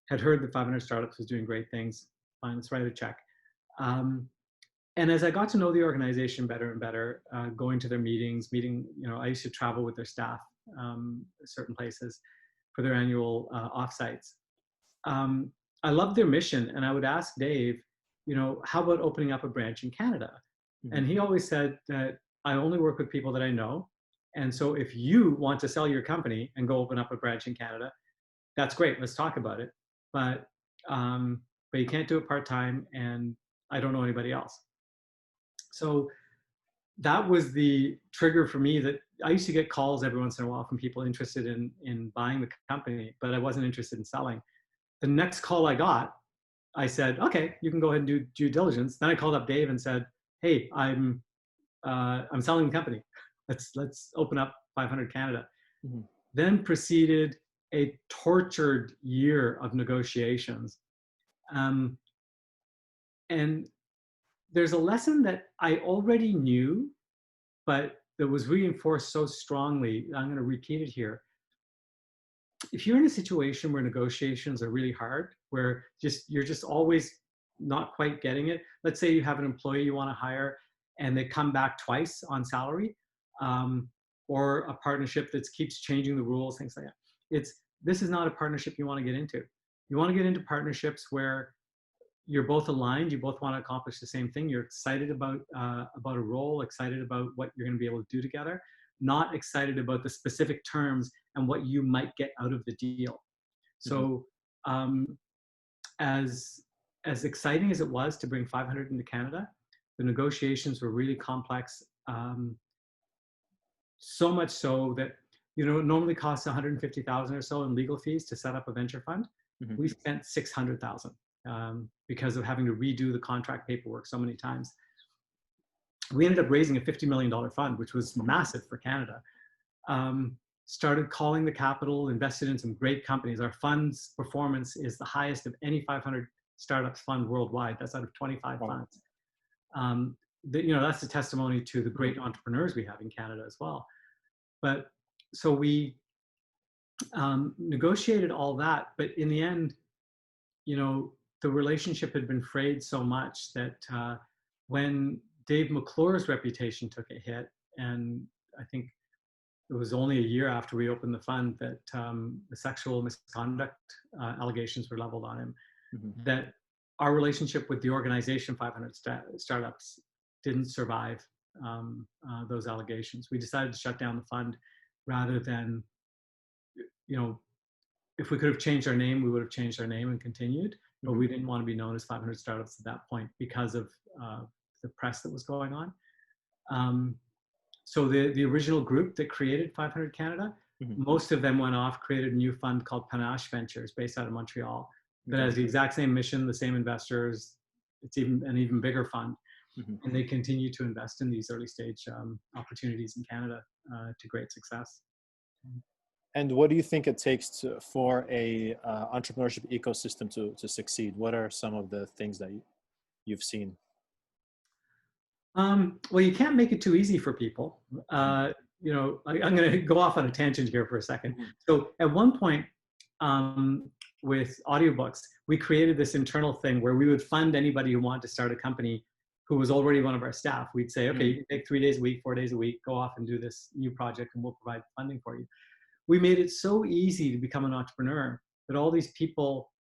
had heard that 500 Startups was doing great things. Fine, let's write a check. And as I got to know the organization better and better, going to their meetings, I used to travel with their staff certain places for their annual offsites. I loved their mission, and I would ask Dave, how about opening up a branch in Canada? And he always said that I only work with people that I know. And so if you want to sell your company and go open up a branch in Canada, that's great. Let's talk about it. But you can't do it part-time, and I don't know anybody else. So that was the trigger for me. That I used to get calls every once in a while from people interested in buying the company, but I wasn't interested in selling. The next call I got, I said, okay, you can go ahead and do due diligence. Then I called up Dave and said, hey, I'm selling the company. Let's open up 500 Canada. Then proceeded a tortured year of negotiations. And there's a lesson that I already knew, but that was reinforced so strongly. I'm going to repeat it here. If you're in a situation where negotiations are really hard, where you're just always not quite getting it. Let's say you have an employee you want to hire and they come back twice on salary, or a partnership that keeps changing the rules, things like that. This is not a partnership you want to get into. You want to get into partnerships where you're both aligned, you both want to accomplish the same thing. You're excited about a role, excited about what you're going to be able to do together, not excited about the specific terms and what you might get out of the deal. So as exciting as it was to bring 500 into Canada, the negotiations were really complex. So much so that, it normally costs 150,000 or so in legal fees to set up a venture fund. We spent 600,000 because of having to redo the contract paperwork so many times. We ended up raising a $50 million fund, which was massive for Canada. Started calling the capital, invested in some great companies. Our fund's performance is the highest of any 500 startups fund worldwide. That's out of 25 funds. That's a testimony to the great entrepreneurs we have in Canada as well. But so we negotiated all that, but in the end, you know, the relationship had been frayed so much that when Dave McClure's reputation took a hit, and I think it was only a year after we opened the fund that the sexual misconduct allegations were leveled on him, that our relationship with the organization 500 Startups didn't survive those allegations. We decided to shut down the fund rather than, you know, if we could have changed our name, we would have changed our name and continued, but we didn't want to be known as 500 Startups at that point because of the press that was going on. So the original group that created 500 Canada, most of them went off, created a new fund called Panache Ventures based out of Montreal that has the exact same mission, the same investors. It's even an even bigger fund. And they continue to invest in these early stage opportunities in Canada to great success. And what do you think it takes for a entrepreneurship ecosystem to succeed? What are some of the things that you've seen? Well, you can't make it too easy for people. You know, I'm going to go off on a tangent here for a second. So at one point with Audiobooks, we created this internal thing where we would fund anybody who wanted to start a company who was already one of our staff. We'd say, okay, you can take 3 days a week, 4 days a week, go off and do this new project and we'll provide funding for you. We made it so easy to become an entrepreneur that all these people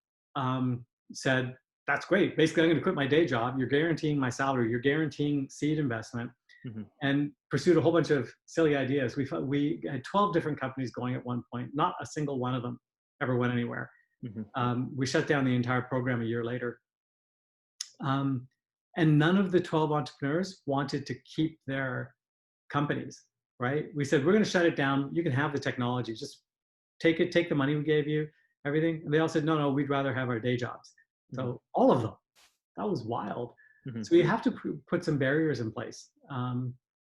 said, that's great. Basically, I'm going to quit my day job. You're guaranteeing my salary. You're guaranteeing seed investment, and pursued a whole bunch of silly ideas. We had 12 different companies going at one point. Not a single one of them ever went anywhere. We shut down the entire program a year later. And none of the 12 entrepreneurs wanted to keep their companies, right? We said, we're going to shut it down. You can have the technology. Just take it, take the money we gave you, everything. And they all said, no, we'd rather have our day jobs. So all of them, that was wild. So you have to put some barriers in place. And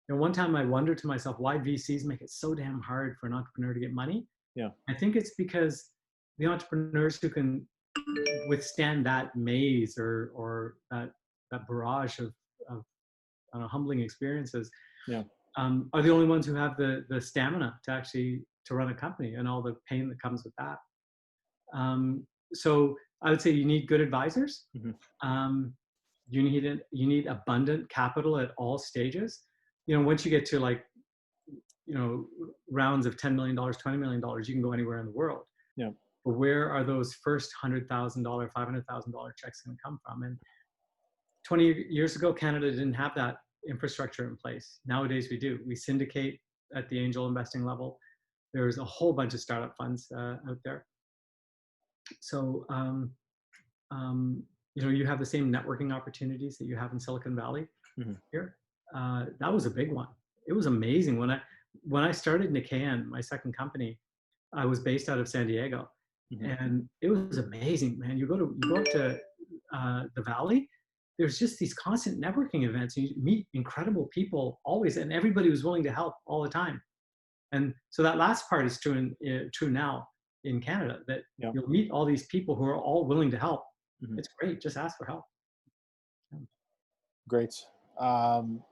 one time I wondered to myself, why VCs make it so damn hard for an entrepreneur to get money? I think it's because the entrepreneurs who can withstand that maze or that barrage of I don't know, humbling experiences are the only ones who have the stamina to actually to run a company and all the pain that comes with that. So I would say you need good advisors. You need abundant capital at all stages. You know, once you get to like, you know, rounds of $10 million, $20 million, you can go anywhere in the world. But where are those first $100,000, $500,000 checks going to come from? And 20 years ago, Canada didn't have that infrastructure in place. Nowadays we do. We syndicate at the angel investing level. There's a whole bunch of startup funds out there. So, you know, you have the same networking opportunities that you have in Silicon Valley here. That was a big one. It was amazing. When I started Nikean, my second company, I was based out of San Diego, and it was amazing, man. You go up to the Valley, there's just these constant networking events. You meet incredible people always, and everybody was willing to help all the time. And so that last part is true now in Canada, that you'll meet all these people who are all willing to help. It's great. Just ask for help. Great. I'm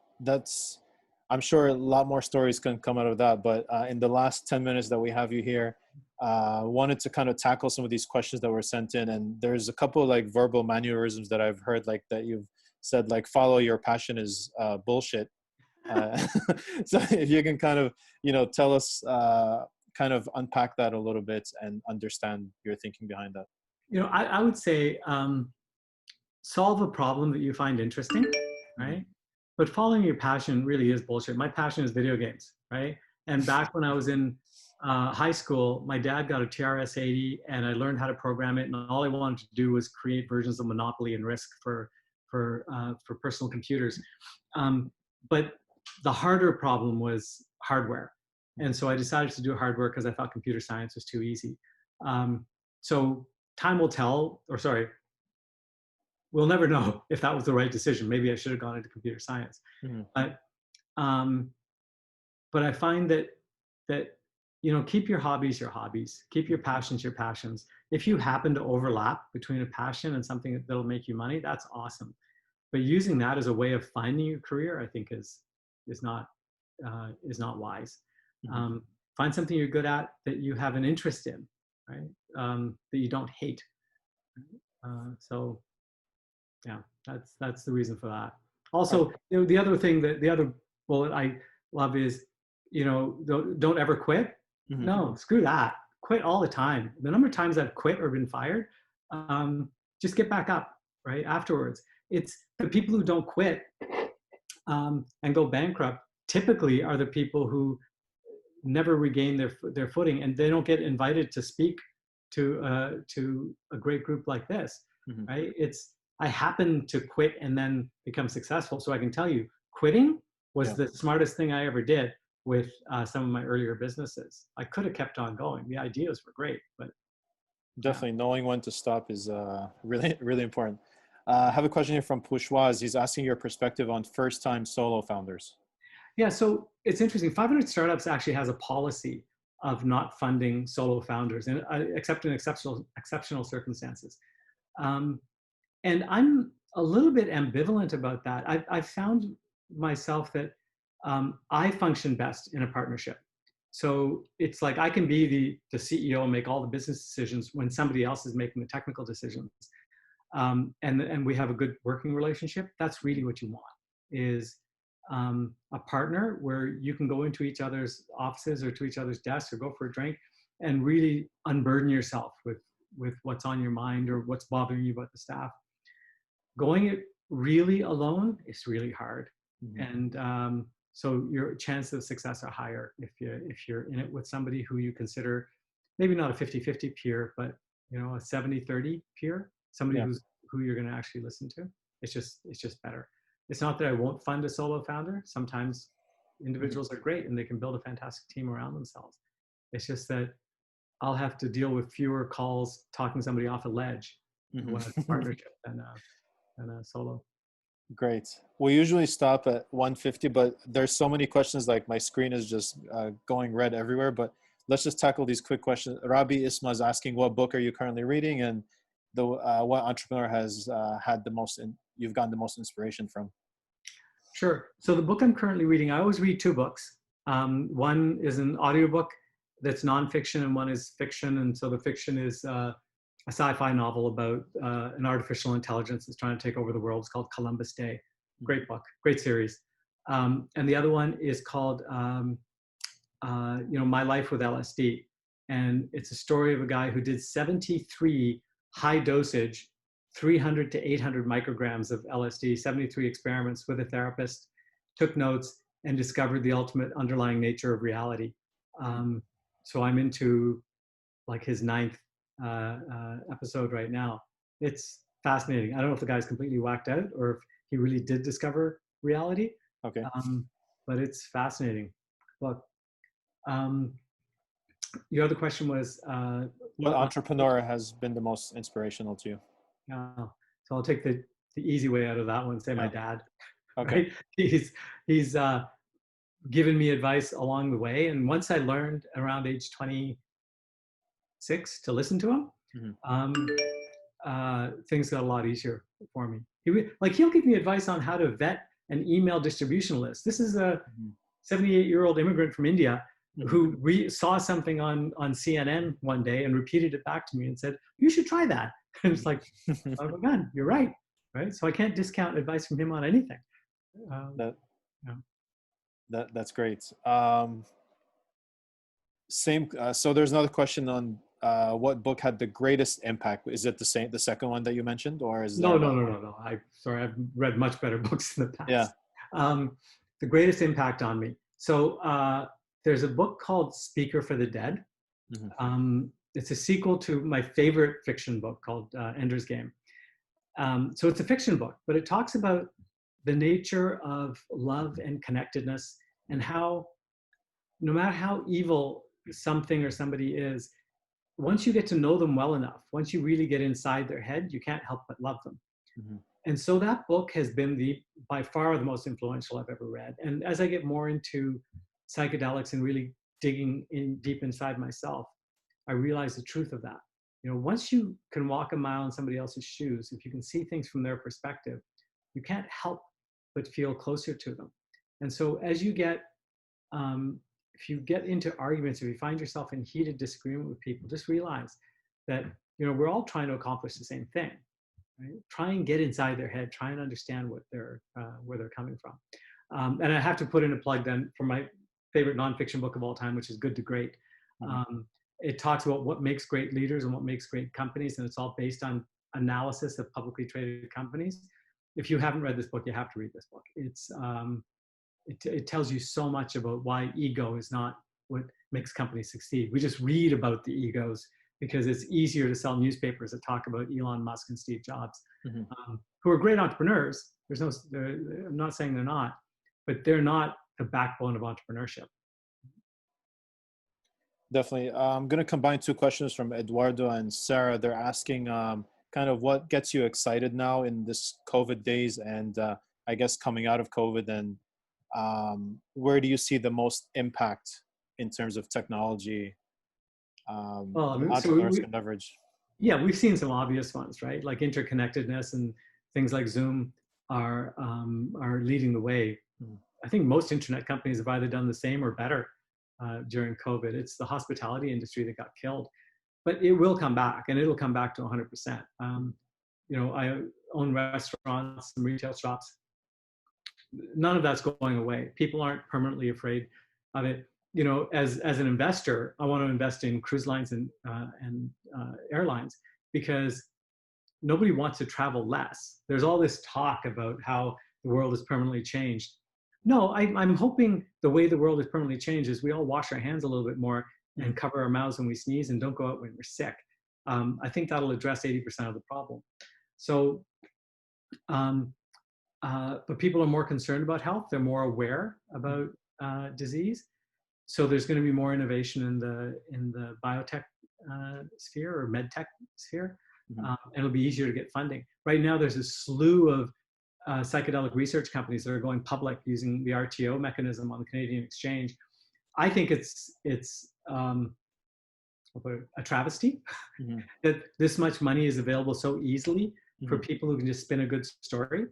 sure a lot more stories can come out of that, but in the last 10 minutes that we have you here, wanted to kind of tackle some of these questions that were sent in. And there's a couple of like verbal mannerisms that I've heard, like that you've said, like follow your passion is bullshit. So if you can kind of, you know, tell us, kind of unpack that a little bit and understand your thinking behind that. You know, I would say solve a problem that you find interesting, right? But following your passion really is bullshit. My passion is video games, right? And back when I was in high school, my dad got a TRS-80 and I learned how to program it. And all I wanted to do was create versions of Monopoly and Risk for personal computers. But the harder problem was hardware. And so I decided to do hardware because I thought computer science was too easy. So time will tell, or sorry, we'll never know if that was the right decision. Maybe I should have gone into computer science. But I find that you know, keep your hobbies your hobbies, keep your passions your passions. If you happen to overlap between a passion and something that'll make you money, that's awesome. But using that as a way of finding your career, I think is not wise. find something you're good at that you have an interest in, right? That you don't hate. So yeah, that's the reason for that. Also, you know, the other thing that the other bullet I love is, you know, don't ever quit. Mm-hmm. No, screw that. Quit all the time. The number of times I've quit or been fired, just get back up, right? Afterwards. It's the people who don't quit and go bankrupt typically are the people who never regain their footing, and they don't get invited to speak to a great group like this, Mm-hmm. right? It's I happened to quit and then become successful, so I can tell you, quitting was the smartest thing I ever did with some of my earlier businesses. I could have kept on going. The ideas were great, but Definitely knowing when to stop is really, really important. I have a question here from Pushwaz. He's asking your perspective on first-time solo founders. yeah, so it's interesting. 500 Startups actually has a policy of not funding solo founders, and except in exceptional circumstances. And I'm a little bit ambivalent about that. I've found myself that I function best in a partnership. So it's like I can be the CEO and make all the business decisions when somebody else is making the technical decisions. And we have a good working relationship. That's really what you want, is a partner where you can go into each other's offices or to each other's desks or go for a drink and really unburden yourself with what's on your mind or what's bothering you about the staff. Going it really alone is really hard. Mm-hmm. And so your chances of success are higher if you're in it with somebody who you consider maybe not a 50-50 peer, but you know, a 70-30 peer, somebody who you're going to actually listen to. It's just better. It's not that I won't fund a solo founder. Sometimes individuals are great and they can build a fantastic team around themselves. It's just that I'll have to deal with fewer calls talking somebody off a ledge when it's a partnership than a solo. Great. We usually stop at 150, but there's so many questions, like my screen is just going red everywhere, but let's just tackle these quick questions. Rabi Isma is asking, what book are you currently reading, and what entrepreneur has had the most, you've gotten the most inspiration from? Sure. So the book I'm currently reading, I always read two books. One is an audiobook that's nonfiction and one is fiction. And so the fiction is a sci-fi novel about an artificial intelligence that's trying to take over the world. It's called Columbus Day. Great book, great series. And the other one is called, My Life with LSD. And it's a story of a guy who did 73 high dosage, 300 to 800 micrograms of LSD, 73 experiments with a therapist, took notes, and discovered the ultimate underlying nature of reality. So I'm into like his 9th episode right now. It's fascinating. I don't know if the guy's completely whacked out or if he really did discover reality. Okay. But it's fascinating. Look, your other question was what entrepreneur has been the most inspirational to you? So I'll take the easy way out of that one. Say my dad. Okay. Right? He's given me advice along the way, and once I learned around age 26 to listen to him, things got a lot easier for me. He'll give me advice on how to vet an email distribution list. This is a 78-year-old immigrant from India who saw something on CNN one day and repeated it back to me and said, "You should try that." And it's like, oh my God, you're right. So I can't discount advice from him on anything. That's great. So there's another question on what book had the greatest impact. Is it the second one that you mentioned, or is No. I've read much better books in the past. Yeah. The greatest impact on me. So there's a book called Speaker for the Dead. It's a sequel to my favorite fiction book called Ender's Game. So it's a fiction book, but it talks about the nature of love and connectedness, and how no matter how evil something or somebody is, once you get to know them well enough, once you really get inside their head, you can't help but love them. And so that book has been by far the most influential I've ever read. And as I get more into psychedelics and really digging in deep inside myself, I realize the truth of that. You know, once you can walk a mile in somebody else's shoes, if you can see things from their perspective, you can't help but feel closer to them. And so as you get if you get into arguments, if you find yourself in heated disagreement with people, just realize that, we're all trying to accomplish the same thing, right? Try and get inside their head, try and understand what where they're coming from. And I have to put in a plug then for my favorite nonfiction book of all time, which is Good to Great. It talks about what makes great leaders and what makes great companies, and it's all based on analysis of publicly traded companies. If you haven't read this book, you have to read this book. It tells you so much about why ego is not what makes companies succeed. We just read about the egos because it's easier to sell newspapers that talk about Elon Musk and Steve Jobs, who are great entrepreneurs. I'm not saying they're not, but they're not the backbone of entrepreneurship. Definitely. I'm going to combine two questions from Eduardo and Sarah. They're asking kind of what gets you excited now in this COVID days, and I guess coming out of COVID, and where do you see the most impact in terms of technology entrepreneurs can leverage? Yeah, we've seen some obvious ones, right? Like interconnectedness and things like Zoom are leading the way. I think most internet companies have either done the same or better during COVID. It's the hospitality industry that got killed, but it will come back, and it'll come back to 100%. I own restaurants and retail shops. None of that's going away. People aren't permanently afraid of it. As an investor, I want to invest in cruise lines and airlines because nobody wants to travel less. There's all this talk about how the world is permanently changed. No, I'm hoping the way the world is permanently changed is we all wash our hands a little bit more and cover our mouths when we sneeze and don't go out when we're sick. I think that'll address 80% of the problem. So, but people are more concerned about health. They're more aware about disease. So there's going to be more innovation in the biotech sphere or medtech sphere, and it'll be easier to get funding. Right now, there's a slew of psychedelic research companies that are going public using the RTO mechanism on the Canadian exchange. I think it's a travesty that this much money is available so easily for people who can just spin a good story.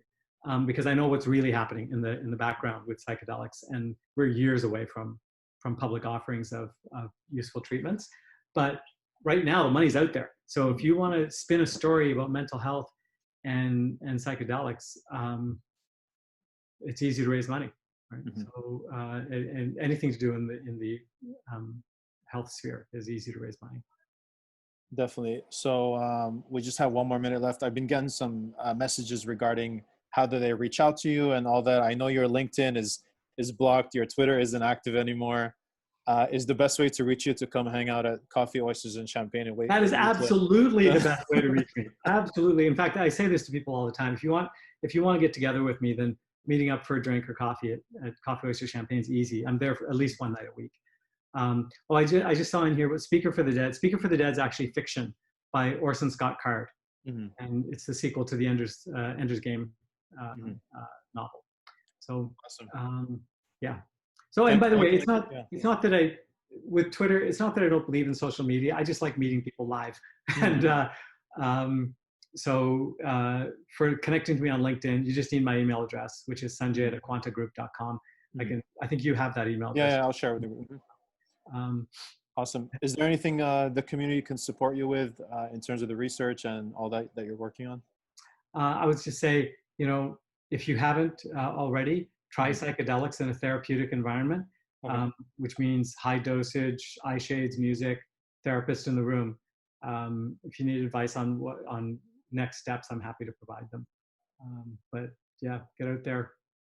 Because I know what's really happening in the background with psychedelics, and we're years away from public offerings of useful treatments. But right now, the money's out there. So if you want to spin a story about mental health and psychedelics, it's easy to raise money, right? So and anything to do in the health sphere is easy to raise money. Definitely. So we just have one more minute left. I've been getting some messages regarding how do they reach out to you and all that. I know your LinkedIn is blocked. Your Twitter isn't active anymore. Is the best way to reach you to come hang out at Coffee, Oysters, and Champagne and wait? That is absolutely the best way to reach me. Absolutely. In fact, I say this to people all the time. If you want to get together with me, then meeting up for a drink or coffee at Coffee, Oysters, Champagne is easy. I'm there for at least one night a week. I just saw in here what Speaker for the Dead. Speaker for the Dead is actually fiction by Orson Scott Card, and it's the sequel to the Ender's Game novel. So awesome. Yeah. So, and by the way, it's not that with Twitter, it's not that I don't believe in social media. I just like meeting people live. And so for connecting to me on LinkedIn, you just need my email address, which is sanjay@aquantagroup.com. I think you have that email address. Yeah, I'll share it with you. Awesome. Is there anything the community can support you with in terms of the research and all that you're working on? I would just say, if you haven't already, try psychedelics in a therapeutic environment, which means high dosage, eye shades, music, therapist in the room. If you need advice on next steps, I'm happy to provide them. But yeah, get out there,